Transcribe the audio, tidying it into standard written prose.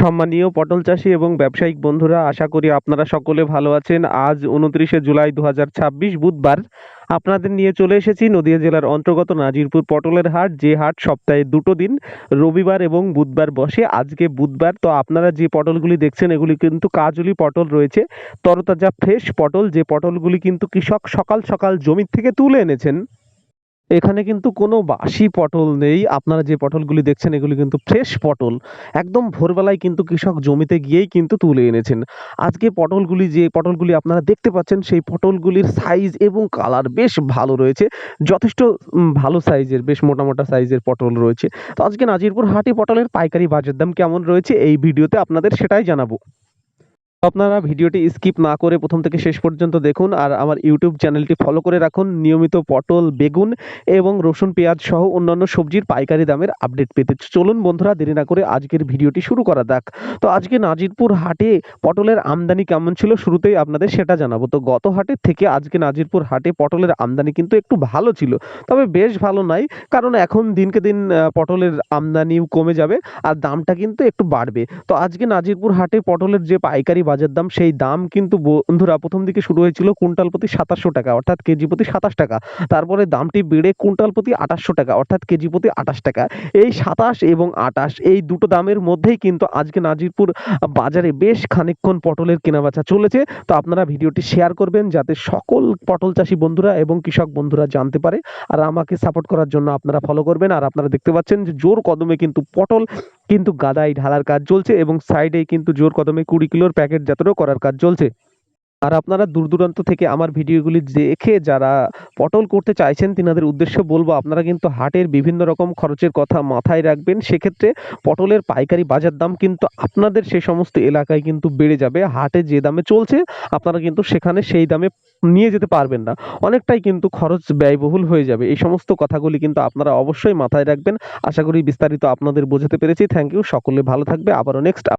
সম্মানীয় পটল চাষী এবং ব্যবসায়িক বন্ধুরা, আশা করি আপনারা সকলে ভালো আছেন। আজ ২৯শে জুলাই ২০২৬ বুধবার আপনাদের নিয়ে চলে এসেছি নদিয়া জেলার অন্তর্গত নাজিরপুর পটলের হাট। যে হাট সপ্তাহে দুটো দিন, রবিবার এবং বুধবার বসে। আজকে বুধবার, তো আপনারা যে পটলগুলি দেখছেন এগুলি কিন্তু কাজলি পটল রয়েছে, তরতাজা ফ্রেশ পটল। যে পটলগুলি কিন্তু কৃষক সকাল সকাল জমি থেকে তুলে এনেছেন। এখানে কিন্তু কোনো বাসি পটল নেই। আপনারা যে পটলগুলি দেখছেন এগুলি কিন্তু ফ্রেশ পটল। একদম ভোরবেলায় কিন্তু কৃষক জমিতে গিয়েই কিন্তু তুলে এনেছেন। আজকে যে পটলগুলি আপনারা দেখতে পাচ্ছেন সেই পটলগুলির সাইজ এবং কালার বেশ ভালো রয়েছে। যথেষ্ট ভালো সাইজের, বেশ মোটা মোটা সাইজের পটল রয়েছে। তো আজকে নাজিরপুর হাটে পটলের পাইকারি বাজার দাম কেমন রয়েছে এই ভিডিওতে আপনাদের সেটাই জানাবো। আপনারা ভিডিওটি স্কিপ না করে প্রথম থেকে শেষ পর্যন্ত দেখুন, আর আমার ইউটিউব চ্যানেলটি ফলো করে রাখুন নিয়মিত পটল, বেগুন এবং রসুন, পেঁয়াজ সহ অন্যান্য সবজির পাইকারি দামের আপডেট পেতে। চলুন বন্ধুরা, দেরি না করে আজকের ভিডিওটি শুরু করা যাক। তো আজকে নাজিরপুর হাটে পটলের আমদানি কেমন ছিল শুরুতেই আপনাদের সেটা জানাবো। তো গত হাটের থেকে আজকে নাজিরপুর হাটে পটলের আমদানি কিন্তু একটু ভালো ছিল, তবে বেশ ভালো নয়, কারণ এখন দিনকে দিন পটলের আমদানিও কমে যাবে আর দামটা কিন্তু একটু বাড়বে। তো আজকে নাজিরপুর হাটে পটলের যে পাইকারি বাজার দাম, সেই দাম কিন্তু বন্ধুরা প্রথম দিকে শুরু হয়েছিল কুইন্টাল প্রতি ২৭০০ টাকা, অর্থাৎ কেজি প্রতি ২৭ টাকা। তারপরে দামটি বেড়ে কুইন্টাল প্রতি ২৮০০ টাকা, অর্থাৎ কেজি প্রতি ২৮ টাকা। এই ২৭ এবং ২৮ এই দুটো দামের মধ্যেই কিন্তু আজকে নাজিরপুর বাজারে বেশ খানিকক্ষণ পটলের কেনাবেচা চলেছে। তো আপনারা ভিডিওটি শেয়ার করবেন যাতে সকল পটল চাষী বন্ধুরা এবং কৃষক বন্ধুরা জানতে পারে। আর আমাকে সাপোর্ট করার জন্য আপনারা ফলো করবেন। আর আপনারা দেখতে পাচ্ছেন যে জোর কদমে কিন্তু পটল কিন্তু গাদায় ঢালার কাজ চলছে এবং সাইডে কিন্তু জোর কদমে ২০ কিলোর প্যাকেট জাতীয় করার কাজ চলছে। আর আপনারা দূর দূরান্ত থেকে আমার ভিডিওগুলি দেখে যারা পটল করতে চাইছেন তিনাদের উদ্দেশ্যে বলবো, আপনারা কিন্তু হাটের বিভিন্ন রকম খরচের কথা মাথায় রাখবেন। সেক্ষেত্রে পটলের পাইকারি বাজার দাম কিন্তু আপনাদের সে সমস্ত এলাকায় কিন্তু বেড়ে যাবে। হাটে যে দামে চলছে আপনারা কিন্তু সেখানে সেই দামে নিয়ে যেতে পারবেন না, অনেকটাই কিন্তু খরচ ব্যয়বহুল হয়ে যাবে। এই সমস্ত কথাগুলি কিন্তু আপনারা অবশ্যই মাথায় রাখবেন। আশা করি বিস্তারিত আপনাদের বোঝাতে পেরেছি। থ্যাংক ইউ, সকলে ভালো থাকবে। আবারও নেক্সট